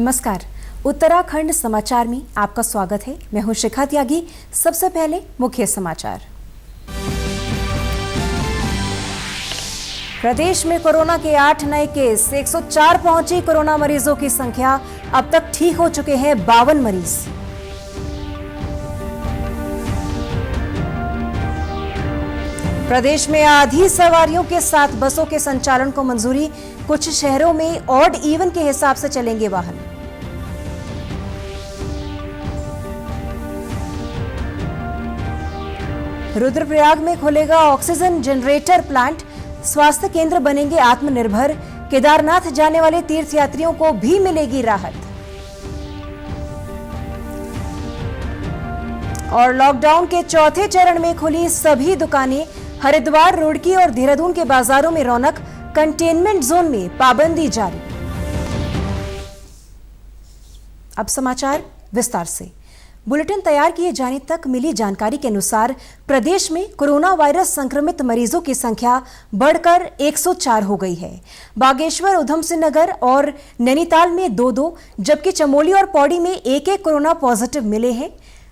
नमस्कार। उत्तराखंड समाचार में आपका स्वागत है। मैं हूं शिखा त्यागी। सबसे पहले मुख्य समाचार। प्रदेश में कोरोना के 8 नए केस, 104 पहुंची कोरोना मरीजों की संख्या। अब तक ठीक हो चुके हैं 52 मरीज। प्रदेश में आधी सवारियों के साथ बसों के संचालन को मंजूरी। कुछ शहरों में ऑड इवन के हिसाब से चलेंगे वाहन। रुद्रप्रयाग में खुलेगा ऑक्सीजन जनरेटर प्लांट। स्वास्थ्य केंद्र बनेंगे आत्मनिर्भर। केदारनाथ जाने वाले तीर्थयात्रियों को भी मिलेगी राहत। और लॉकडाउन के चौथे चरण में खुली सभी दुकानें। हरिद्वार, रुड़की और देहरादून के बाजारों में रौनक। कंटेनमेंट जोन में पाबंदी जारी। अब समाचार विस्तार से। बुलेटिन तैयार किए जाने तक मिली जानकारी के अनुसार प्रदेश में कोरोना वायरस संक्रमित मरीजों की संख्या बढ़कर 104 हो गई है। बागेश्वर, उधम सिंह नगर और नैनीताल में 2-2, जबकि चमोली और पौड़ी में 1-1 कोरोना पॉजिटिव मिले हैं।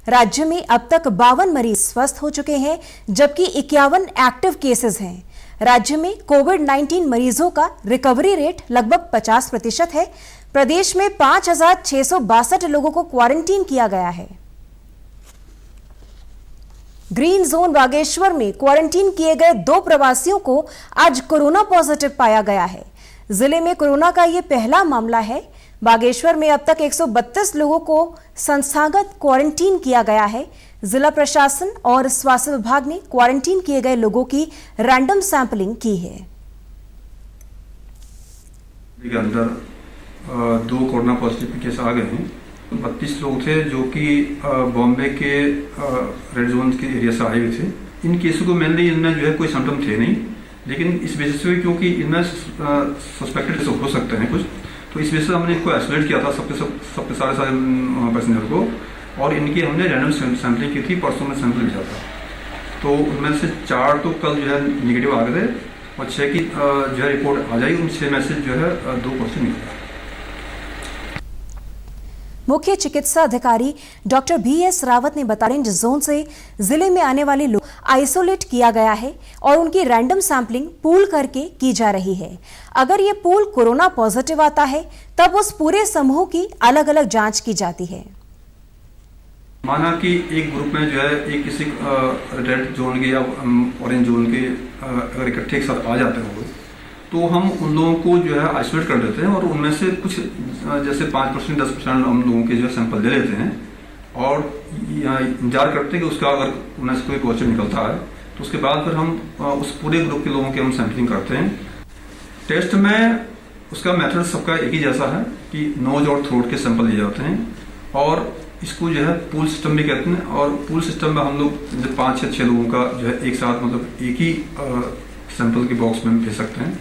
राज्य में अब तक 52 मरीज स्वस्थ हो चुके हैं, जबकि 51 एक्टिव केसेस हैं। राज्य में कोविड-19 मरीजों का रिकवरी रेट लगभग 50% है। प्रदेश में 5,662 लोगों को क्वारंटीन किया गया है। ग्रीन जोन बागेश्वर में क्वारंटीन किए गए 2 प्रवासियों को आज कोरोना पॉजिटिव पाया गया है। जिले में कोरोना का यह पहला मामला है। बागेश्वर में अब तक 132 लोगों को संस्थागत क्वारंटीन किया गया है। जिला प्रशासन और स्वास्थ्य विभाग ने क्वारंटीन किए गए लोगों की रैंडम सैंपलिंग की है। के अंदर 2 कोरोना पॉजिटिव केस आ गए हैं। 32 लोग थे जो कि बॉम्बे के रेड जोन के एरिया से आए हुए थे। इन केसों को मेनली इनमें जो है कोई सिम्टम थे नहीं, लेकिन इस वजह से क्योंकि इनमें सस्पेक्टेड हो सकते हैं कुछ, तो इस वजह से हमने इनको आइसोलेट किया था सबके सारे पैसेंजर को, और इनकी हमने रैंडम सैंपलिंग की थी। परसों में सैंपल भेजा था, तो उनमें से 4 तो कल जो है निगेटिव आ गए थे और 6 की जो है रिपोर्ट आ जाएगी। उन 6 में से जो है 2 पॉजिटिव निकला। मुख्य चिकित्सा अधिकारी डॉक्टर BS रावत ने बताया, ऑरेंज जोन से जिले में आने वाले लोग आइसोलेट किया गया है और उनकी रैंडम सैंपलिंग पूल करके की जा रही है। अगर ये पूल कोरोना पॉजिटिव आता है तब उस पूरे समूह की अलग अलग जांच की जाती है। माना कि एक ग्रुप में जो है एक किसी रेड जोन के या ऑरेंज जोन के अगर इकट्ठे एक साथ आ जाते हो तो हम उन लोगों को जो है आइसोलेट कर देते हैं और उनमें से कुछ जैसे 5% 10% हम लोगों के जो है सैंपल ले लेते हैं और इंतजार करते हैं कि उसका अगर उनमें से कोई पॉजिटिव निकलता है तो उसके बाद फिर हम उस पूरे ग्रुप के लोगों की हम सैंपलिंग करते हैं। टेस्ट में उसका मेथड सबका एक ही जैसा है कि नोज और थ्रोट के सैंपल लिए जाते हैं और इसको जो है पूल सिस्टम भी कहते हैं। और पूल सिस्टम में हम लोग 5 या 6 लोगों का जो है एक साथ मतलब एक ही सैंपल के बॉक्स में भेज सकते हैं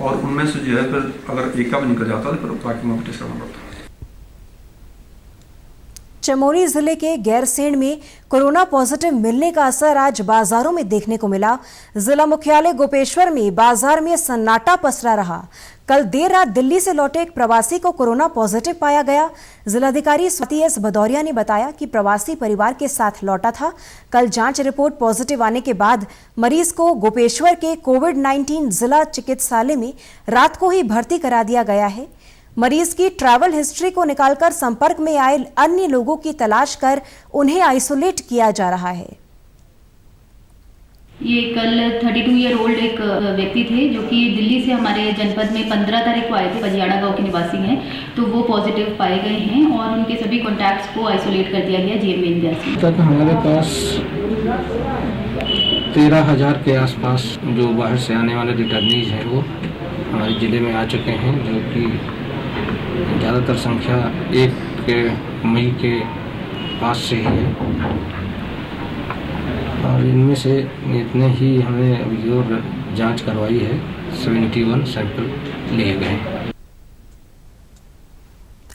और उनमें से जो है फिर अगर एक का भी निकल जाता है तो फिर बाकी में टेस्ट करना पड़ता है। चमोली जिले के गैरसेंण में कोरोना पॉजिटिव मिलने का असर आज बाजारों में देखने को मिला। जिला मुख्यालय गोपेश्वर में बाजार में सन्नाटा पसरा रहा। कल देर रात दिल्ली से लौटे एक प्रवासी को कोरोना पॉजिटिव पाया गया। जिलाधिकारी स्वाति एस भदौरिया ने बताया कि प्रवासी परिवार के साथ लौटा था। कल जांच रिपोर्ट पॉजिटिव आने के बाद मरीज को गोपेश्वर के कोविड-19 जिला चिकित्सालय में रात को ही भर्ती करा दिया गया है। मरीज की ट्रैवल हिस्ट्री को निकालकर संपर्क में आए अन्य लोगों की तलाश कर उन्हें आइसोलेट किया जा रहा है। ये कल 32 ईयर ओल्ड एक व्यक्ति थे जो कि दिल्ली से हमारे जनपद में 15 तारीख को आए थे। पजियाड़ा गांव के निवासी हैं, तो वो पॉजिटिव पाए गए हैं और उनके सभी कॉन्टैक्ट्स को आइसोलेट कर दिया गया GM इंडिया से। तक हमारे पास 13,000 के आसपास जो बाहर से आने वाले रिटर्नीज हैं वो हमारे ज़िले में आ चुके हैं, जो कि ज़्यादातर संख्या 1 मई के पास से ही है और इनमें से इतने ही हमने अभी और जांच करवाई है। 71 सैंपल लिए गए।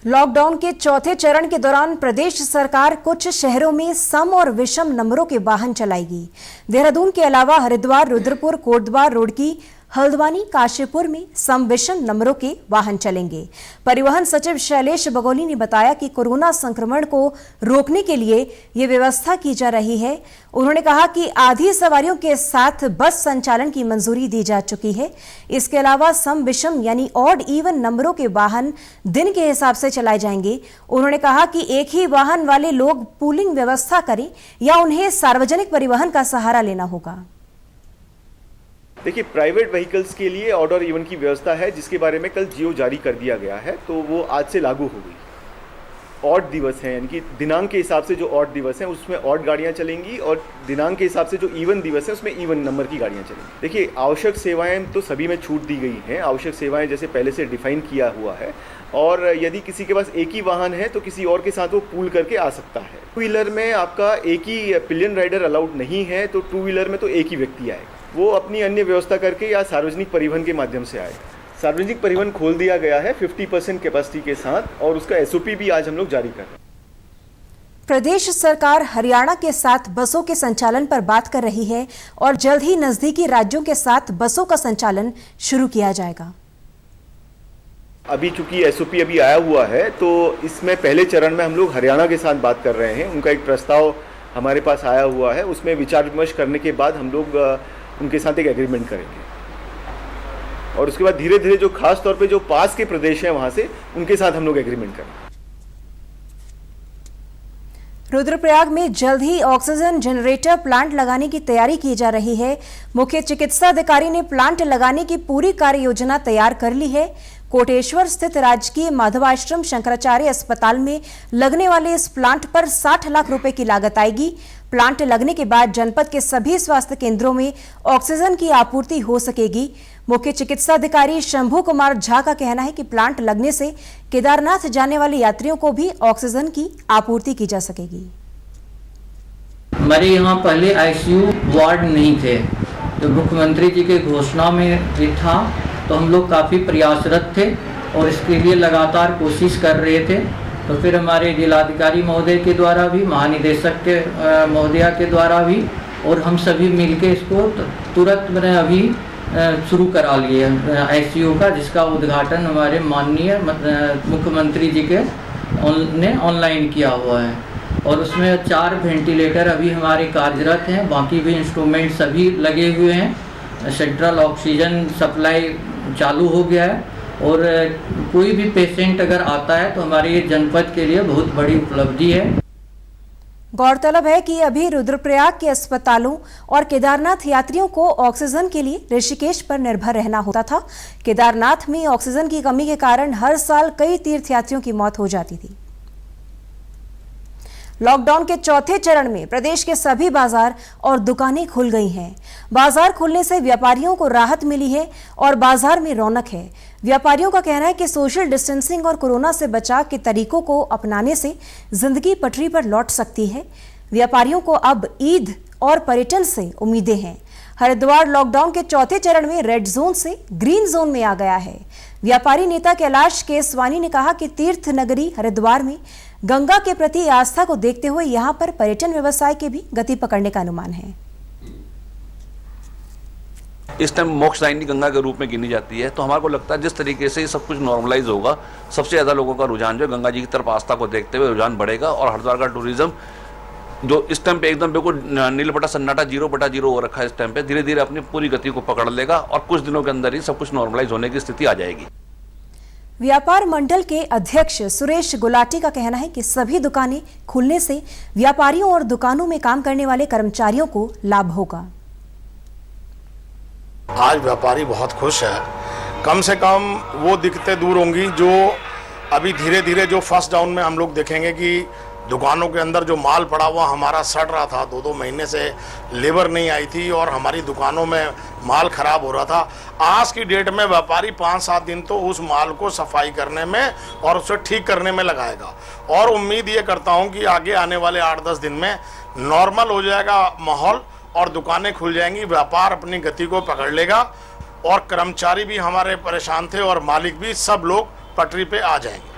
लॉकडाउन के चौथे चरण के दौरान प्रदेश सरकार कुछ शहरों में सम और विषम नंबरों के वाहन चलाएगी। देहरादून के अलावा हरिद्वार, रुद्रपुर, कोटद्वार, रुड़की, हल्द्वानी काशीपुर में सम विषम नंबरों के वाहन चलेंगे। परिवहन सचिव शैलेश बगोली ने बताया कि कोरोना संक्रमण को रोकने के लिए ये व्यवस्था की जा रही है। उन्होंने कहा कि आधी सवारियों के साथ बस संचालन की मंजूरी दी जा चुकी है। इसके अलावा सम विषम यानी ऑड इवन नंबरों के वाहन दिन के हिसाब से चलाए जाएंगे। उन्होंने कहा कि एक ही वाहन वाले लोग पूलिंग व्यवस्था करें या उन्हें सार्वजनिक परिवहन का सहारा लेना होगा। देखिए, प्राइवेट व्हीकल्स के लिए ऑड और इवन की व्यवस्था है, जिसके बारे में कल जियो जारी कर दिया गया है, तो वो आज से लागू हो गई। ऑड दिवस हैं, यानी कि दिनांक के हिसाब से जो ऑड दिवस हैं उसमें ऑड गाड़ियां चलेंगी और दिनांक के हिसाब से जो इवन दिवस हैं उसमें इवन नंबर की गाड़ियां चलेंगी। देखिए, आवश्यक सेवाएं तो सभी में छूट दी गई हैं। आवश्यक सेवाएं जैसे पहले से डिफाइन किया हुआ है, और यदि किसी के पास एक ही वाहन है तो किसी और के साथ वो पूल करके आ सकता है। टू व्हीलर में आपका एक ही पिलियन राइडर अलाउड नहीं है, तो टू व्हीलर में तो एक ही व्यक्ति आएगा, वो अपनी अन्य व्यवस्था करके या सार्वजनिक परिवहन के माध्यम से आएगा। सार्वजनिक परिवहन खोल दिया गया है 50% कैपेसिटी के साथ, और उसका एसओपी भी आज हम लोग जारी कर रहे हैं। प्रदेश सरकार हरियाणा के साथ बसों के संचालन पर बात कर रही है और जल्द ही नजदीकी राज्यों के साथ बसों का संचालन शुरू किया जाएगा। अभी चूंकि एसओपी अभी आया हुआ है, तो इसमें पहले चरण में हम लोग हरियाणा के साथ बात कर रहे हैं। उनका एक प्रस्ताव हमारे पास आया हुआ है, उसमें विचार विमर्श करने के बाद हम लोग उनके साथ एक एग्रीमेंट करेंगे, और उसके बाद धीरे धीरे जो खास तौर पे जो पास के प्रदेश हैं वहां से उनके साथ हम लोग एग्रीमेंट करेंगे। रुद्रप्रयाग में जल्द ही ऑक्सीजन जनरेटर प्लांट लगाने की तैयारी की जा रही है। मुख्य चिकित्सा अधिकारी ने प्लांट लगाने की पूरी कार्य योजना तैयार कर ली है। कोटेश्वर स्थित राजकीय माधवाश्रम शंकराचार्य अस्पताल में लगने वाले इस प्लांट पर 60 लाख रुपए की लागत आएगी। प्लांट लगने के बाद जनपद के सभी स्वास्थ्य केंद्रों में ऑक्सीजन की आपूर्ति हो सकेगी। मुख्य चिकित्सा अधिकारी शंभू कुमार झा का कहना है कि प्लांट लगने से केदारनाथ जाने वाले यात्रियों को भी ऑक्सीजन की आपूर्ति की जा सकेगी। हमारे यहाँ पहले आईसीयू वार्ड नहीं थे, तो मुख्यमंत्री जी के घोषणा में ये था, तो हम लोग काफ़ी प्रयासरत थे और इसके लिए लगातार कोशिश कर रहे थे। तो फिर हमारे जिलाधिकारी महोदय के द्वारा भी, महानिदेशक के महोदया के द्वारा भी, और हम सभी मिलके इसको तुरंत मैंने अभी शुरू करा लिए आईसीयू का, जिसका उद्घाटन हमारे माननीय मुख्यमंत्री जी के ने ऑनलाइन किया हुआ है। और उसमें 4 वेंटिलेटर अभी हमारे कार्यरत हैं, बाकी भी इंस्ट्रूमेंट सभी लगे हुए हैं। सेंट्रल ऑक्सीजन सप्लाई चालू हो गया है, और कोई भी पेशेंट अगर आता है तो हमारे ये जनपद के लिए बहुत बड़ी उपलब्धि है। गौरतलब है कि अभी रुद्रप्रयाग के अस्पतालों और केदारनाथ यात्रियों को ऑक्सीजन के लिए ऋषिकेश पर निर्भर रहना होता था। केदारनाथ में ऑक्सीजन की कमी के कारण हर साल कई तीर्थयात्रियों की मौत हो जाती थी। लॉकडाउन के चौथे चरण में प्रदेश के सभी बाजार और दुकानें खुल गई हैं। बाजार खुलने से व्यापारियों को राहत मिली है और बाजार में रौनक है। व्यापारियों का कहना है कि सोशल डिस्टेंसिंग और कोरोना से बचाव के तरीकों को अपनाने से जिंदगी पटरी पर लौट सकती है। व्यापारियों को अब ईद और पर्यटन से उम्मीदें हैं। हरिद्वार लॉकडाउन के चौथे चरण में रेड जोन से ग्रीन जोन में आ गया है। व्यापारी नेता कैलाश केसवानी ने कहा कि तीर्थ नगरी हरिद्वार में गंगा के प्रति आस्था को देखते हुए यहां पर पर्यटन व्यवसाय के भी गति पकड़ने का अनुमान है। इस टाइम मोक्षदायिनी गंगा के रूप में गिनी जाती है, तो हमारे को लगता है जिस तरीके से सब कुछ नॉर्मलाइज होगा, सबसे ज़्यादा लोगों का रुझान जो गंगा जी की तरफ आस्था को देखते हुए रुझान बढ़ेगा, और हरिद्वार का टूरिज्म जो इस टाइम पे एकदम बिल्कुल नीलबटा सन्नाटा 0/0 हो रखा है, इस टाइम पे धीरे धीरे अपनी पूरी गति को पकड़ लेगा और कुछ दिनों के अंदर ही सब कुछ नॉर्मलाइज होने की स्थिति आ जाएगी। व्यापार मंडल के अध्यक्ष सुरेश गुलाटी का कहना है कि सभी दुकानें खुलने से व्यापारियों और दुकानों में काम करने वाले कर्मचारियों को लाभ होगा। आज व्यापारी बहुत खुश है, कम से कम वो दिक्कतें दूर होंगी जो अभी धीरे धीरे जो फर्स्ट डाउन में हम लोग देखेंगे कि दुकानों के अंदर जो माल पड़ा हुआ हमारा सड़ रहा था, 2-2 महीने से लेबर नहीं आई थी और हमारी दुकानों में माल खराब हो रहा था। आज की डेट में व्यापारी 5-7 दिन तो उस माल को सफाई करने में और उसे ठीक करने में लगाएगा, और उम्मीद ये करता हूँ कि आगे आने वाले 8-10 दिन में नॉर्मल हो जाएगा माहौल और दुकानें खुल जाएंगी, व्यापार अपनी गति को पकड़ लेगा, और कर्मचारी भी हमारे परेशान थे और मालिक भी, सब लोग पटरी पे आ जाएंगे।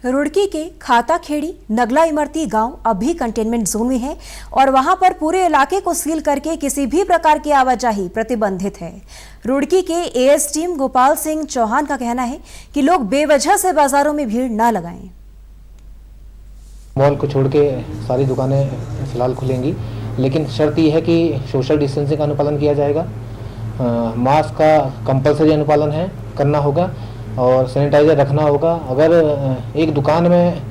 रुड़की के खाताखेड़ी नगला इमरती गांव अब भी कंटेनमेंट जोन में है और वहां पर पूरे इलाके को सील करके किसी भी प्रकार की आवाजाही प्रतिबंधित है। रुड़की के एएस टीम गोपाल सिंह चौहान का कहना है कि लोग बेवजह से बाजारों में भीड़ न लगाएं। मॉल को छोड़ के सारी दुकानें फिलहाल खुलेंगी, लेकिन शर्त यह है कि सोशल डिस्टेंसिंग का अनुपालन किया जाएगा, मास्क का कंपलसरी अनुपालन है करना होगा और सैनिटाइजर रखना होगा। अगर एक दुकान में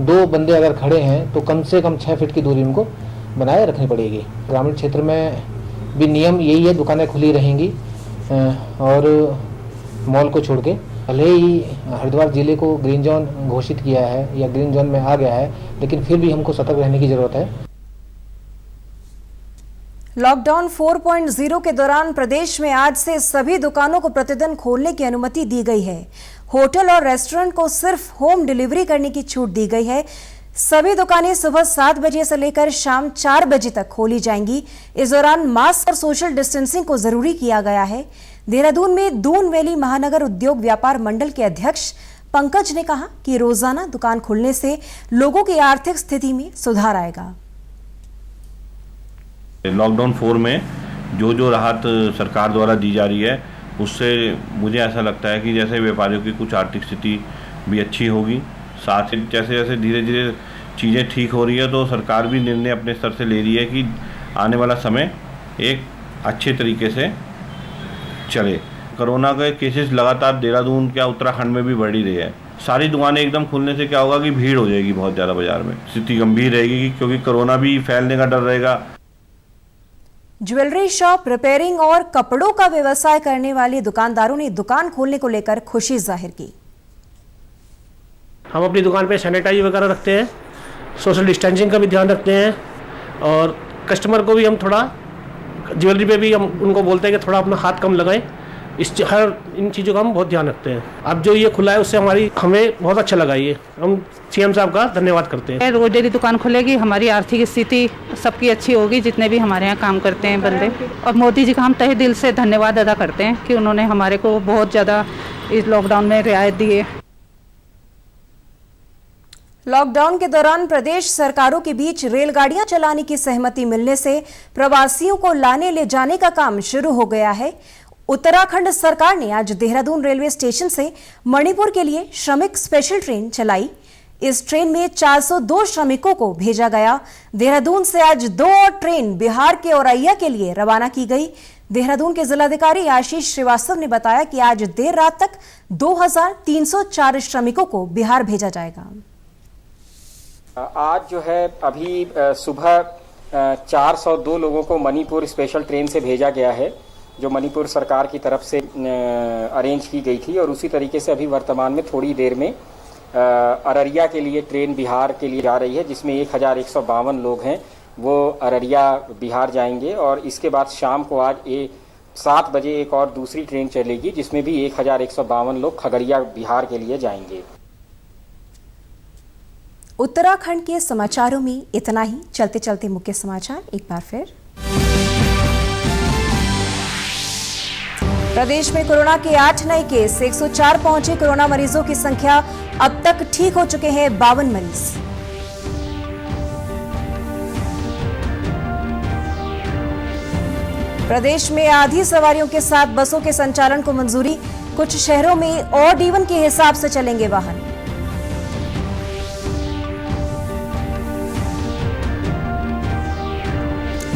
2 बंदे अगर खड़े हैं तो कम से कम 6 फीट की दूरी उनको बनाए रखनी पड़ेगी। ग्रामीण क्षेत्र में भी नियम यही है, दुकानें खुली रहेंगी और मॉल को छोड़ के। भले ही हरिद्वार जिले को ग्रीन जोन घोषित किया है या ग्रीन जोन में आ गया है, लेकिन फिर भी हमको सतर्क रहने की जरूरत है। लॉकडाउन 4.0 के दौरान प्रदेश में आज से सभी दुकानों को प्रतिदिन खोलने की अनुमति दी गई है। होटल और रेस्टोरेंट को सिर्फ होम डिलीवरी करने की छूट दी गई है। सभी दुकानें सुबह 7 बजे से लेकर शाम 4 बजे तक खोली जाएंगी। इस दौरान मास्क और सोशल डिस्टेंसिंग को जरूरी किया गया है। देहरादून में दून वैली महानगर उद्योग व्यापार मंडल के अध्यक्ष पंकज ने कहा कि रोजाना दुकान खुलने से लोगों की आर्थिक स्थिति में सुधार आएगा। लॉकडाउन 4 में जो राहत सरकार द्वारा दी जा रही है, उससे मुझे ऐसा लगता है कि जैसे व्यापारियों की कुछ आर्थिक स्थिति भी अच्छी होगी। साथ ही जैसे जैसे धीरे धीरे चीज़ें ठीक हो रही है तो सरकार भी निर्णय अपने स्तर से ले रही है कि आने वाला समय एक अच्छे तरीके से चले। कोरोना के केसेस लगातार देहरादून क्या उत्तराखंड में भी बढ़ ही रही है। सारी दुकानें एकदम खुलने से क्या होगा कि भीड़ हो जाएगी बहुत ज़्यादा बाजार में, स्थिति गंभीर रहेगी क्योंकि कोरोना भी फैलने का डर रहेगा। ज्वेलरी शॉप, रिपेयरिंग और कपड़ों का व्यवसाय करने वाले दुकानदारों ने दुकान खोलने को लेकर खुशी जाहिर की। हम अपनी दुकान पे सैनिटाइजर वगैरह रखते हैं, सोशल डिस्टेंसिंग का भी ध्यान रखते हैं और कस्टमर को भी हम थोड़ा ज्वेलरी पे भी हम उनको बोलते हैं कि थोड़ा अपना हाथ कम लगाएं। इन चीज़ों का हम बहुत ध्यान रखते हैं। अब जो ये खुला है उससे हमें बहुत अच्छा लगा। ये हम सीएम साहब का धन्यवाद करते हैं। रोज डेली दुकान खुलेगी, हमारी आर्थिक स्थिति सबकी अच्छी होगी, जितने भी हमारे यहाँ काम करते हैं बंदे। और मोदी जी का हम तहे दिल से धन्यवाद अदा करते हैं कि उन्होंने हमारे को बहुत ज़्यादा इस लॉकडाउन में रियायत दी है। लॉकडाउन के दौरान प्रदेश सरकारों के बीच रेलगाड़ियां चलाने की सहमति मिलने से प्रवासियों को लाने ले जाने का काम शुरू हो गया है। उत्तराखंड सरकार ने आज देहरादून रेलवे स्टेशन से मणिपुर के लिए श्रमिक स्पेशल ट्रेन चलाई। इस ट्रेन में 402 श्रमिकों को भेजा गया। देहरादून से आज 2 और ट्रेन बिहार के औरैया के लिए रवाना की गई। देहरादून के जिलाधिकारी आशीष श्रीवास्तव ने बताया कि आज देर रात तक 2304 श्रमिकों को बिहार भेजा जाएगा। आज जो है अभी सुबह 402 लोगों को मणिपुर स्पेशल ट्रेन से भेजा गया है, जो मणिपुर सरकार की तरफ से अरेंज की गई थी। और उसी तरीके से अभी वर्तमान में थोड़ी देर में अररिया के लिए ट्रेन बिहार के लिए जा रही है, जिसमें 1152 लोग हैं वो अररिया बिहार जाएंगे। और इसके बाद शाम को आज 7 बजे एक और दूसरी ट्रेन चलेगी, जिसमें भी 1152 लोग खगड़िया बिहार के लिए जाएंगे। उत्तराखंड के समाचारों में इतना ही। चलते चलते मुख्य समाचार एक बार फिर। प्रदेश में कोरोना के 8 नए केस, 104 पहुंचे कोरोना मरीजों की संख्या। अब तक ठीक हो चुके हैं 52 मरीज। प्रदेश में आधी सवारियों के साथ बसों के संचालन को मंजूरी। कुछ शहरों में ऑड इवन के हिसाब से चलेंगे वाहन।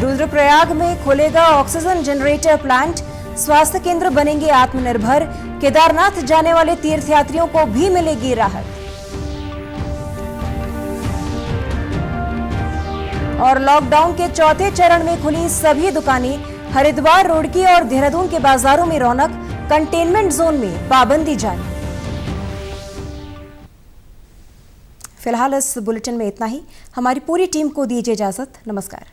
रुद्रप्रयाग में खुलेगा ऑक्सीजन जनरेटर प्लांट। स्वास्थ्य केंद्र बनेंगे आत्मनिर्भर। केदारनाथ जाने वाले तीर्थयात्रियों को भी मिलेगी राहत। और लॉकडाउन के चौथे चरण में खुली सभी दुकानें। हरिद्वार, रुड़की और देहरादून के बाजारों में रौनक। कंटेनमेंट जोन में पाबंदी जारी। फिलहाल इस बुलेटिन में इतना ही। हमारी पूरी टीम को दीजिए इजाजत। नमस्कार।